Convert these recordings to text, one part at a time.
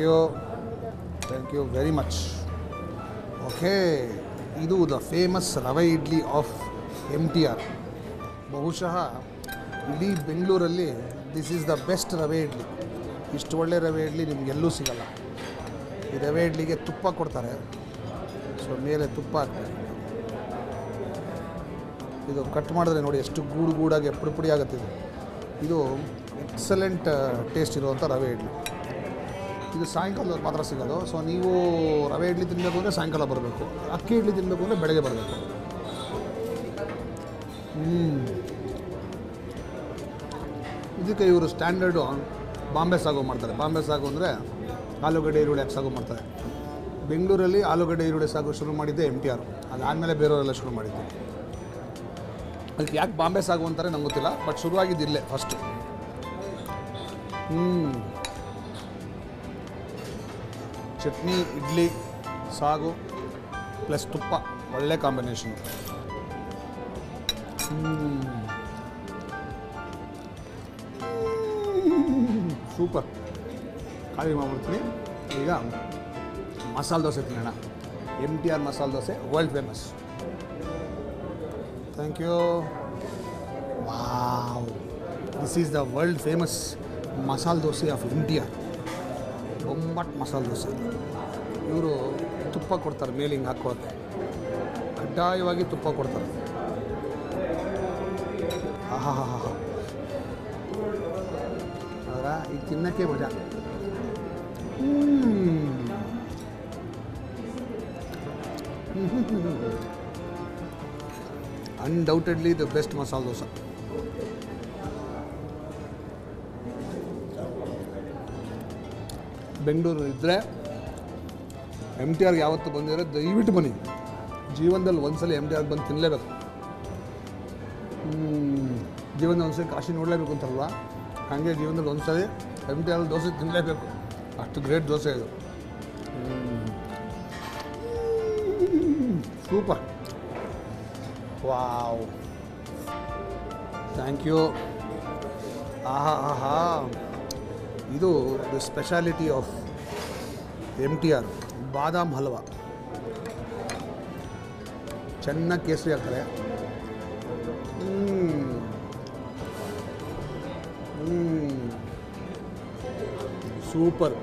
Thank you very much. Okay, ಇದು the famous rava idli of MTR. ಬಹುಶಃ ಇಡೀ ಬೆಂಗಳೂರಲ್ಲಿ ದಿಸ್ ಈಸ್ ದ ಬೆಸ್ಟ್ ರವೆ ಇಡ್ಲಿ. ಇಷ್ಟು ಒಳ್ಳೆ ರವೆ ಇಡ್ಲಿ ನಿಮಗೆಲ್ಲೂ ಸಿಗಲ್ಲ. ಈ ರವೆ ಇಡ್ಲಿಗೆ ತುಪ್ಪ ಕೊಡ್ತಾರೆ, ಸೊ ಮೇಲೆ ತುಪ್ಪ ಹಾಕ್ತಾರೆ. ಇದು ಕಟ್ ಮಾಡಿದ್ರೆ ನೋಡಿ ಎಷ್ಟು ಗೂಡಾಗಿ ಪುಡಿ ಆಗುತ್ತೆ. ಇದು ಎಕ್ಸಲೆಂಟ್ ಟೇಸ್ಟ್ ಇರುವಂಥ ರವೆ ಇಡ್ಲಿ. ಇದು ಸಾಯಂಕಾಲದಲ್ಲಿ ಮಾತ್ರ ಸಿಗೋದು. ಸೊ ನೀವು ರವೆ ಇಡ್ಲಿ ತಿನ್ನಬೇಕು ಅಂದರೆ ಸಾಯಂಕಾಲ ಬರಬೇಕು, ಅಕ್ಕಿ ಇಡ್ಲಿ ತಿನ್ನಬೇಕು ಅಂದರೆ ಬೆಳಗ್ಗೆ ಬರಬೇಕು. ಇದಕ್ಕೆ ಇವರು ಸ್ಟ್ಯಾಂಡರ್ಡು ಬಾಂಬೆ ಸಾಗು ಮಾಡ್ತಾರೆ. ಬಾಂಬೆ ಸಾಗು ಅಂದರೆ ಆಲೂಗಡ್ಡೆ ಈರುಳ್ಳಿ ಹಾಕಿ ಸಾಗು ಮಾಡ್ತಾರೆ. ಬೆಂಗಳೂರಲ್ಲಿ ಆಲೂಗಡ್ಡೆ ಈರುಳ್ಳಿ ಸಾಗು ಶುರು ಮಾಡಿದ್ದೆ MTR. ಅದಾದಮೇಲೆ ಬೇರೆಯವರೆಲ್ಲ ಶುರು ಮಾಡಿದ್ದು. ಅದಕ್ಕೆ ಯಾಕೆ ಬಾಂಬೆ ಸಾಗು ಅಂತಾರೆ ನಂಗೆ ಗೊತ್ತಿಲ್ಲ, ಬಟ್ ಶುರುವಾಗಿದ್ದಿಲ್ಲೇ ಫಸ್ಟು. ಚಟ್ನಿ, ಇಡ್ಲಿ, ಸಾಗು ಪ್ಲಸ್ ತುಪ್ಪ, ಒಳ್ಳೆ ಕಾಂಬಿನೇಷನ್. ಸೂಪರ್. ಖಾಲಿ ಮಾಡ್ಬಿಡ್ತೀನಿ. ಈಗ ಮಸಾಲೆ ದೋಸೆ ತಿನ್ನೋಣ. MTR masala dosa world famous. Thank you. Wow, this is the world famous masala dosa of MTR. ಬೊಂಬಟ್ masala dosa. ಇವರು ತುಪ್ಪ ಕೊಡ್ತಾರೆ ಮೇಲೆ ಹಿಂಗೆ ಹಾಕ್ಕೊಳಕ್ಕೆ, ಕಡ್ಡಾಯವಾಗಿ ತುಪ್ಪ ಕೊಡ್ತಾರೆ. ಆಹಾ ಹಾ ಹಾ ಹಾ, ಅದರ ಈಗ ತಿನ್ನೋಕ್ಕೆ ಮಜಾ. Undoubtedly the best masala dosa. Bengaluru ಇದ್ದರೆ MTRಗೆ ಯಾವತ್ತು ಬಂದಿದ್ರೆ ದಯವಿಟ್ಟು ಬನ್ನಿ. ಜೀವನದಲ್ಲಿ ಒಂದ್ಸಲ MTRಗೆ ಬಂದು ತಿನ್ನಲೇಬೇಕು. ಜೀವನದಲ್ಲಿ ಒಂದ್ಸಲ ಕಾಶಿ ನೋಡಲೇಬೇಕು ಅಂತಾರಲ್ವ, ಹಾಗೆ ಜೀವನದಲ್ಲಿ ಒಂದ್ಸಲ MTR ದೋಸೆ ತಿನ್ನಲೇಬೇಕು. ಅಷ್ಟು ಗ್ರೇಟ್ ದೋಸೆ ಇದು. ಸೂಪರ್. Wow, thank you. ಆಹಾ ಆಹಾ, ಇದು ದ ಸ್ಪೆಷಾಲಿಟಿ ಆಫ್ MTR. ಬಾದಾಮ್ ಹಲ್ವಾ ಚೆನ್ನಾಗಿ ಕೇಸರಿ ಹಾಕ್ತಾರೆ. ಸೂಪರ್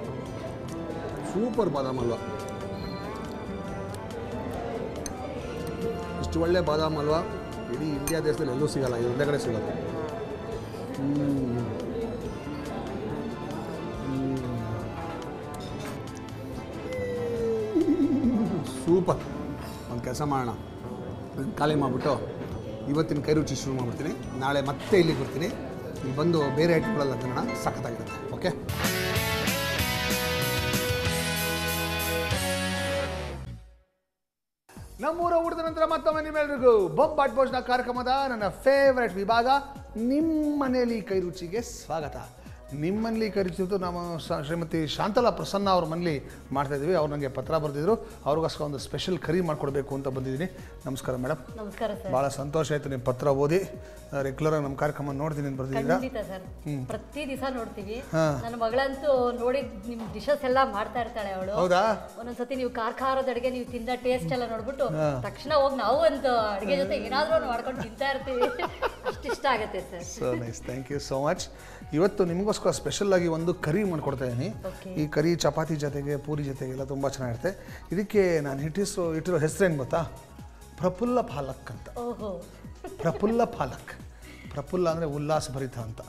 ಸೂಪರ್ ಬಾದಾಮ್ ಹಲ್ವಾ. ಇಷ್ಟು ಒಳ್ಳೆ ಬಾದಾಮ್ ಹಲ್ವಾ ಇಡೀ ಇಂಡಿಯಾ ದೇಶದಲ್ಲಿ ಎಲ್ಲೂ ಸಿಗಲ್ಲ, ಇದು ಒಂದೇ ಕಡೆ ಸಿಗೋದು. ಸೂಪರ್. ಒಂದು ಕೆಲಸ ಮಾಡೋಣ, ಖಾಲಿ ಮಾಡಿಬಿಟ್ಟು ಇವತ್ತಿನ ಕೈ ರುಚಿ ಶುರು ಮಾಡ್ಬಿಡ್ತೀನಿ. ನಾಳೆ ಮತ್ತೆ ಇಲ್ಲಿಗೆ ಬರ್ತೀನಿ. ಇಲ್ಲಿ ಬಂದು ಬೇರೆ ಐಟಮ್ಗಳೆಲ್ಲ ತಿನ್ನೋಣ, ಸಖತ್ತಾಗಿರುತ್ತೆ. ಓಕೆ, ನಮ್ಮೂರ ಊಟದ ನಂತರ ಮತ್ತೊಮ್ಮೆ ನಿಮ್ಮೆಲ್ಲರಿಗೂ ಬೊಂಬಾಟ್ ಭೋಜನ ಕಾರ್ಯಕ್ರಮದ ನನ್ನ ಫೇವ್ರೆಟ್ ವಿಭಾಗ ನಿಮ್ಮ ಮನೆಯಲ್ಲಿ ಕೈ ರುಚಿಗೆ ಸ್ವಾಗತ. ನಿಮ್ಮಲ್ಲಿ ಕೈ ರುಚಿ ನಾವು ಶ್ರೀಮತಿ ಶಾಂತಲಾ ಪ್ರಸನ್ನ ಅವ್ರ ಮನೇಲಿ ಮಾಡ್ತಾಯಿದ್ದೀವಿ. ಅವ್ರು ನನಗೆ ಪತ್ರ ಬರೆದಿದ್ರು, ಅವ್ರಿಗೋಸ್ಕರ ಒಂದು ಸ್ಪೆಷಲ್ ಕರಿ ಮಾಡಿಕೊಡ್ಬೇಕು ಅಂತ ಬಂದಿದ್ದೀನಿ. ನಮಸ್ಕಾರ ಮೇಡಮ್. ನಮಸ್ಕಾರ ಸರ್. ಭಾಳ ಸಂತೋಷ ಆಯಿತು ನಿಮ್ಮ ಪತ್ರ ಓದಿ. ರೆಗ್ಯುಲರ್ ನಮ್ಮ ಕಾರ್ಯಕ್ರಮ ನೋಡ್ತೀನಿ ಅಂತ ಬರ್ತಿದ್ದೀರಾ? ಖಂಡಿತ ಸರ್, ಪ್ರತಿ ದಿವಸ ನೋಡ್ತೀವಿ. ನನ್ನ ಮಗಳಂತೂ ನೋಡಿ ನಿಮ್ಮ ಡಿಶಸ್ ಎಲ್ಲ ಮಾಡ್ತಾ ಇರ್ತಾಳೆ ಅವಳು. ಹೌದಾ? ಒಂದೊಂದ್ಸತಿ ನೀವು ಖಾರದ ಅಡುಗೆ ನೀವು ತಿಂದ ಟೇಸ್ಟ್ ಎಲ್ಲ ನೋಡ್ಬಿಟ್ಟು ತಕ್ಷಣ ಹೋಗಿ ನಾವು ಒಂದು ಅಡುಗೆ ಜೊತೆ ಏನಾದರೂ ಮಾಡ್ಕೊಂಡು ತಿಂತಾ ಇರ್ತೀವಿ. ಅಷ್ಟು ಇಷ್ಟ ಆಗುತ್ತೆ sir. So nice, thank you so much. ಇವತ್ತು ನಿಮಗೋಸ್ಕರ ಸ್ಪೆಷಲ್ ಆಗಿ ಒಂದು ಕರಿ ಮಾಡ್ಕೊಡ್ತಾ ಇದ್ದೀನಿ. ಈ ಕರಿ ಚಪಾತಿ ಜೊತೆಗೆ ಪೂರಿ ಜೊತೆಗೆಲ್ಲ ತುಂಬ ಚೆನ್ನಾಗಿರುತ್ತೆ. ಇದಕ್ಕೆ ನಾನು ಇಟ್ಟಿರೋ ಹೆಸರೇನು ಗೊತ್ತಾ? ಪ್ರಫುಲ್ಲ ಪಾಲಕ್ ಅಂತ. ಪ್ರಫುಲ್ಲ ಪಾಲಕ್. ಪ್ರಫುಲ್ಲ ಅಂದರೆ ಉಲ್ಲಾಸಭರಿತ ಅಂತ.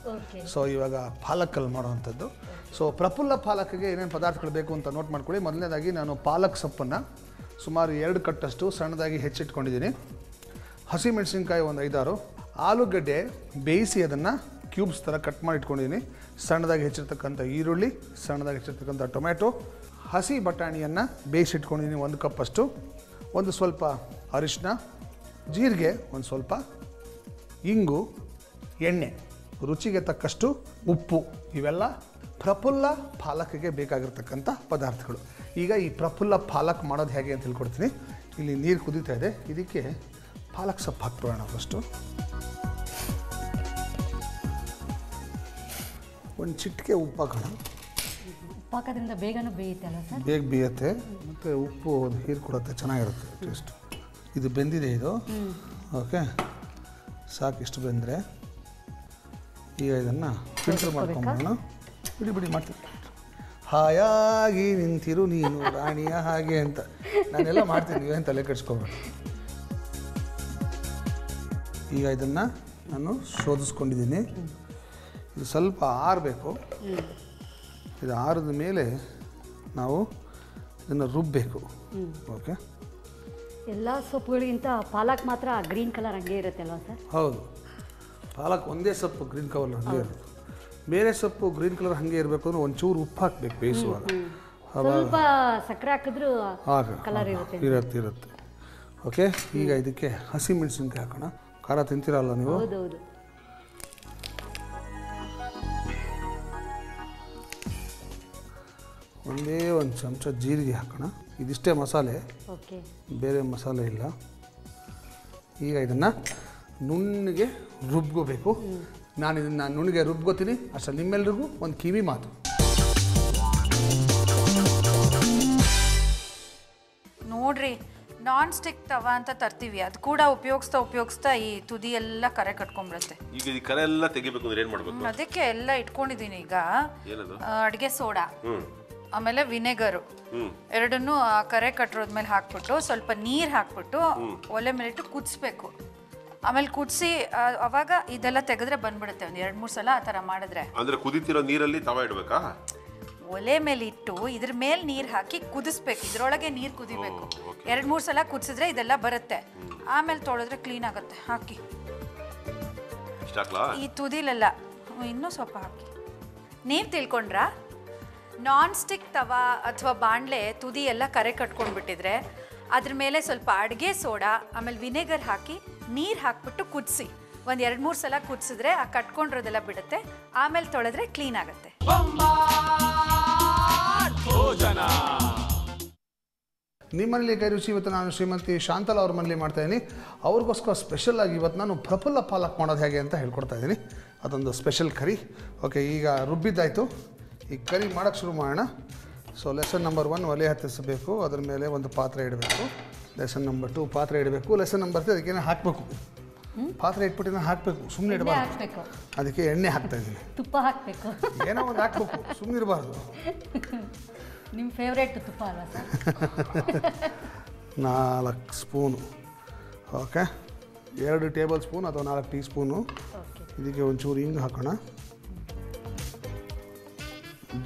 ಸೊ ಇವಾಗ ಪಾಲಕ್ಕಲ್ಲಿ ಮಾಡೋವಂಥದ್ದು. ಸೊ ಪ್ರಫುಲ್ಲ ಪಾಲಕ್ಗೆ ಏನೇನು ಪದಾರ್ಥಗಳು ಬೇಕು ಅಂತ ನೋಟ್ ಮಾಡ್ಕೊಳ್ಳಿ. ಮೊದಲನೇದಾಗಿ ನಾನು ಪಾಲಕ್ ಸೊಪ್ಪನ್ನು ಸುಮಾರು 2 ಕಟ್ಟಷ್ಟು ಸಣ್ಣದಾಗಿ ಹೆಚ್ಚಿಟ್ಕೊಂಡಿದ್ದೀನಿ. ಹಸಿಮೆಣಸಿನ್ಕಾಯಿ ಒಂದು 5-6, ಆಲೂಗಡ್ಡೆ ಬೇಯಿಸಿ ಅದನ್ನು ಕ್ಯೂಬ್ಸ್ ಥರ ಕಟ್ ಮಾಡಿ ಇಟ್ಕೊಂಡಿದ್ದೀನಿ. ಸಣ್ಣದಾಗಿ ಹೆಚ್ಚಿರ್ತಕ್ಕಂಥ ಈರುಳ್ಳಿ, ಸಣ್ಣದಾಗಿ ಹೆಚ್ಚಿರ್ತಕ್ಕಂಥ ಟೊಮೆಟೊ, ಹಸಿ ಬಟಾಣಿಯನ್ನು ಬೇಯಿಸಿಟ್ಕೊಂಡಿದ್ದೀನಿ 1 ಕಪ್ಪಷ್ಟು, ಒಂದು ಸ್ವಲ್ಪ ಅರಿಶಿನ, ಜೀರಿಗೆ, ಒಂದು ಸ್ವಲ್ಪ ಇಂಗು, ಎಣ್ಣೆ, ರುಚಿಗೆ ತಕ್ಕಷ್ಟು ಉಪ್ಪು. ಇವೆಲ್ಲ ಪ್ರಫುಲ್ಲ ಪಾಲಕ್ಗೆ ಬೇಕಾಗಿರ್ತಕ್ಕಂಥ ಪದಾರ್ಥಗಳು. ಈಗ ಈ ಪ್ರಫುಲ್ಲ ಪಾಲಕ್ ಮಾಡೋದು ಹೇಗೆ ಅಂತ ಹೇಳ್ಕೊಡ್ತೀನಿ. ಇಲ್ಲಿ ನೀರು ಕುದೀತಾ ಇದೆ, ಇದಕ್ಕೆ ಪಾಲಕ್ ಸೊಪ್ಪು ಹಾಕ್ಬಿಡೋಣ. ಫಸ್ಟು ಒಂದು ಚಿಟಿಕೆ ಉಪ್ಪು ಹಾಕೋಣ. ಉಪ್ಪು ಹಾಕೋದ್ರಿಂದ ಬೇಗನೂ ಬೇಯುತ್ತೆ ಅಲ್ವಾ ಸರ್? ಬೇಗ ಬೇಯುತ್ತೆ ಮತ್ತು ಉಪ್ಪು ಹೀರ್ಕೊಡುತ್ತೆ, ಚೆನ್ನಾಗಿರುತ್ತೆ ಟೇಸ್ಟ್. ಇದು ಬೆಂದಿದೆ ಇದು. ಓಕೆ, ಸಾಕಿಷ್ಟು ಬೆಂದರೆ ಈಗ ಇದನ್ನು ಫಿಲ್ಟರ್ ಮಾಡ್ಕೊಂಬೋಣ. ಬಿಡಿ ಮಾಡ್ತೀನಿ. ಹಾಯಾಗಿ ನಿಂತಿರು ನೀನು ರಾಣಿಯ ಹಾಗೆ ಅಂತ ನಾನೆಲ್ಲ ಮಾಡ್ತೀನಿ, ನೀವೇನು ತಲೆ ಕೆಡಿಸ್ಕೊಬೇಡ. ಈಗ ಇದನ್ನು ನಾನು ಶೋಧಿಸ್ಕೊಂಡಿದ್ದೀನಿ. ಇದು ಸ್ವಲ್ಪ ಆರಬೇಕು. ಇದು ಆರಿದ ಮೇಲೆ ನಾವು ಇದನ್ನು ರುಬ್ಬಬೇಕು. ಓಕೆ, ಎಲ್ಲ ಸೊಪ್ಪುಗಳಿಗಿಂತ ಪಾಲಕ್ ಮಾತ್ರ ಗ್ರೀನ್ ಕಲರ್ ಹಂಗೆ ಇರುತ್ತೆ ಅಲ್ವಾ ಸರ್? ಹೌದು, ಪಾಲಕ್ ಒಂದೇ ಸೊಪ್ಪು ಗ್ರೀನ್ ಕಲರ್ ಹಂಗೆ ಇರುತ್ತೆ. ಬೇರೆ ಸೊಪ್ಪು ಗ್ರೀನ್ ಕಲರ್ ಹಾಗೆ ಇರಬೇಕು ಅಂದ್ರೆ ಒಂಚೂರು ಉಪ್ಪು ಹಾಕಬೇಕು ಬೇಯಿಸುವಾಗ. ಸ್ವಲ್ಪ ಸಕ್ಕರೆ ಹಾಕಿದ್ರು ಕಲರ್ ಇರುತ್ತೆ. ಓಕೆ, ಈಗ ಇದಕ್ಕೆ ಹಸಿಮೆಣಸಿನ್ಕಾಯಿ ಹಾಕೋಣ. ಖಾರ ತಿಂತೀರಲ್ಲ ನೀವು? ಹೌದೌದು. ಒಂದೇ ಒಂದು ಚಮಚ ಜೀರಿಗೆ ಹಾಕೋಣ. ಇದಿಷ್ಟೇ ಮಸಾಲೆ, ಓಕೆ, ಬೇರೆ ಮಸಾಲೆ ಇಲ್ಲ. ಈಗ ಇದನ್ನು ನುಣ್ಣಗೆ ರುಬ್ಕೋಬೇಕು. ನಾನು ಇದನ್ನು ನುಣ್ಣಗೆ ರುಬ್ಕೋತೀನಿ. ಅಷ್ಟರಲ್ಲಿ ನಿಮ್ಮೆಲ್ರಿಗೂ ಒಂದು ಕಿವಿ ಮಾತು. ನೋಡ್ರಿ, ನಾನ್ ಸ್ಟಿಕ್ ತವಾ ಅಂತ ತರ್ತೀವಿ, ಅದು ಕೂಡ ಉಪಯೋಗಿಸ್ತಾ ಈ ತುದಿ ಎಲ್ಲ ಕರೆ ಕಟ್ಕೊಂಡ್ಬಿಡುತ್ತೆ. ಈಗ ಈ ಕರೆ ಎಲ್ಲ ತೆಗಿಬೇಕು ಅಂದ್ರೆ ಏನು ಮಾಡಬೇಕು? ಅದಕ್ಕೆ ಎಲ್ಲ ಇಟ್ಕೊಂಡಿದ್ದೀನಿ. ಈಗ ಅಡುಗೆ ಸೋಡಾ, ಆಮೇಲೆ ವಿನೆಗರು ಎರಡನ್ನೂ ಕರೆ ಕಟ್ಟಿರೋದ್ಮೇಲೆ ಹಾಕ್ಬಿಟ್ಟು ಸ್ವಲ್ಪ ನೀರು ಹಾಕ್ಬಿಟ್ಟು ಒಲೆ ಮೇಲೆ ಇಟ್ಟು ಕುದಿಸ್ಬೇಕು. ಆಮೇಲೆ ಕುದಿಸಿ ಅವಾಗ ಇದೆಲ್ಲ ತೆಗೆದ್ರೆ ಬಂದ್ಬಿಡುತ್ತೆ. ಒಂದು 2-3 ಸಲ ಆ ಥರ ಮಾಡಿದ್ರೆ. ಅಂದ್ರೆ ಕುದಿತಿರೋ ನೀರಲ್ಲಿ ತವಾ ಇಡಬೇಕಾ? ಒಲೆ ಮೇಲೆ ಇಟ್ಟು ಇದ್ರ ಮೇಲೆ ನೀರು ಹಾಕಿ ಕುದಿಸ್ಬೇಕು. ಇದ್ರೊಳಗೆ ನೀರು ಕುದಿಬೇಕು. 2-3 ಸಲ ಕುದಿಸಿದ್ರೆ ಇದೆಲ್ಲ ಬರುತ್ತೆ. ಆಮೇಲೆ ತೊಳೆದ್ರೆ ಕ್ಲೀನ್ ಆಗುತ್ತೆ. ಹಾಕಿ ಈ ತುದಿಲೆಲ್ಲ ಇನ್ನೂ ಸ್ವಲ್ಪ ಹಾಕಿ. ನೀವು ತಿಳ್ಕೊಂಡ್ರಾ? ನಾನ್ ಸ್ಟಿಕ್ ತವಾ ಅಥವಾ ಬಾಣಲೆ ತುದಿ ಎಲ್ಲ ಕರೆ ಕಟ್ಕೊಂಡ್ಬಿಟ್ಟಿದ್ರೆ ಅದ್ರ ಮೇಲೆ ಸ್ವಲ್ಪ ಅಡುಗೆ ಸೋಡಾ ಆಮೇಲೆ ವಿನೆಗರ್ ಹಾಕಿ ನೀರು ಹಾಕ್ಬಿಟ್ಟು ಕುದಿಸಿ. ಒಂದು 2-3 ಸಲ ಕುದಿಸಿದ್ರೆ ಆ ಕಟ್ಕೊಂಡಿರೋದೆಲ್ಲ ಬಿಡುತ್ತೆ. ಆಮೇಲೆ ತೊಳೆದ್ರೆ ಕ್ಲೀನ್ ಆಗುತ್ತೆ. ನಿಮ್ಮ ಮನೇಲಿ ಕೈ ರುಚಿ ಇವತ್ತು ನಾನು ಶ್ರೀಮತಿ ಶಾಂತಲಾ ಅವ್ರ ಮನೇಲಿ ಮಾಡ್ತಾಯಿದ್ದೀನಿ. ಅವ್ರಿಗೋಸ್ಕರ ಸ್ಪೆಷಲ್ ಆಗಿ ಇವತ್ತು ನಾನು ಪ್ರಫುಲ್ಲ ಪಾಲಕ್ ಮಾಡೋದು ಹೇಗೆ ಅಂತ ಹೇಳ್ಕೊಡ್ತಾ ಇದ್ದೀನಿ. ಅದೊಂದು ಸ್ಪೆಷಲ್ ಕರಿ. ಓಕೆ, ಈಗ ರುಬ್ಬಿದ್ದಾಯಿತು. ಈ ಕರಿ ಮಾಡೋಕ್ಕೆ ಶುರು ಮಾಡೋಣ. ಸೊ ಲೆಸನ್ ನಂಬರ್ 1 ಒಲೆ ಹತ್ತಿಸಬೇಕು. ಅದ್ರ ಮೇಲೆ ಒಂದು ಪಾತ್ರೆ ಇಡಬೇಕು. ಲೆಸನ್ ನಂಬರ್ 2 ಪಾತ್ರೆ ಇಡಬೇಕು. ಲೆಸನ್ ನಂಬರ್ 3 ಅದಕ್ಕೇನೋ ಹಾಕಬೇಕು. ಪಾತ್ರೆ ಇಟ್ಬಿಟ್ಟು ಹಾಕಬೇಕು, ಸುಮ್ಮನೆ ಇಡಬಾರ್ದು. ಅದಕ್ಕೆ ಎಣ್ಣೆ ಹಾಕ್ತಾಯಿದ್ದೀನಿ, ತುಪ್ಪ ಹಾಕಬೇಕು, ಏನೋ ಒಂದು ಹಾಕ್ಬೇಕು, ಸುಮ್ಮನೆ ಇರಬಾರ್ದು. ನಿಮ್ಮ ಫೇವ್ರೇಟ್ ತುಪ್ಪ ಅಲ್ವಾ sir? 4 spoon. Okay, 2 table spoon ಅಥವಾ 4 ಟೀ ಸ್ಪೂನು. ಇದಕ್ಕೆ ಒಂಚೂರು ಹಿಂಗೆ ಹಾಕೋಣ.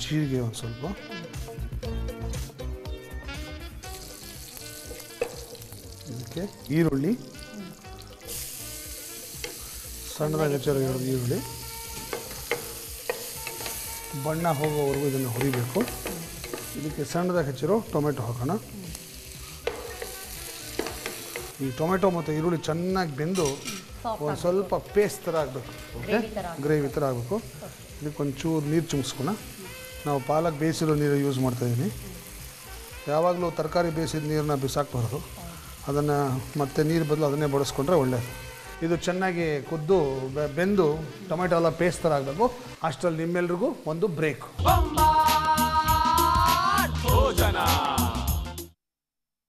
ಜೀರಿಗೆ ಒಂದು ಸ್ವಲ್ಪ, ಇದಕ್ಕೆ ಈರುಳ್ಳಿ ಸಣ್ಣದಾಗಿ ಹೆಚ್ಚಿರೋ ಈರುಳ್ಳಿ ಬಣ್ಣ ಹೋಗೋವರೆಗೂ ಇದನ್ನು ಹುರಿಬೇಕು. ಇದಕ್ಕೆ ಸಣ್ಣದಾಗಿ ಹೆಚ್ಚಿರೋ ಟೊಮೆಟೊ ಹಾಕೋಣ. ಈ ಟೊಮೆಟೊ ಮತ್ತು ಈರುಳ್ಳಿ ಚೆನ್ನಾಗಿ ಬೆಂದು ಒಂದು ಸ್ವಲ್ಪ ಪೇಸ್ಟ್ ಥರ ಆಗಬೇಕು. ಓಕೆ, ಗ್ರೇವಿ ಥರ ಆಗಬೇಕು. ಇದಕ್ಕೊಂಚೂರು ನೀರು ಚಿಮ್ಸ್ಕೊಣ. ನಾವು ಪಾಲಕ್ ಬೇಯಿಸಿರೋ ನೀರು ಯೂಸ್ ಮಾಡ್ತಾಯಿದ್ದೀನಿ. ಯಾವಾಗಲೂ ತರಕಾರಿ ಬೇಯಿಸಿದ ನೀರನ್ನ ಬಿಸಾಕ್ಬಾರ್ದು. ಅದನ್ನು ಮತ್ತೆ ನೀರು ಬದಲು ಅದನ್ನೇ ಬಳಸ್ಕೊಂಡ್ರೆ ಒಳ್ಳೆಯದು. ಇದು ಚೆನ್ನಾಗಿ ಕುದ್ದು ಬೆಂದು ಟೊಮೆಟೊ ಎಲ್ಲ ಪೇಸ್ಟ್ ಥರ ಆಗಬೇಕು. ಅಷ್ಟರಲ್ಲಿ ನಿಮ್ಮೆಲ್ರಿಗೂ ಒಂದು ಬ್ರೇಕ್.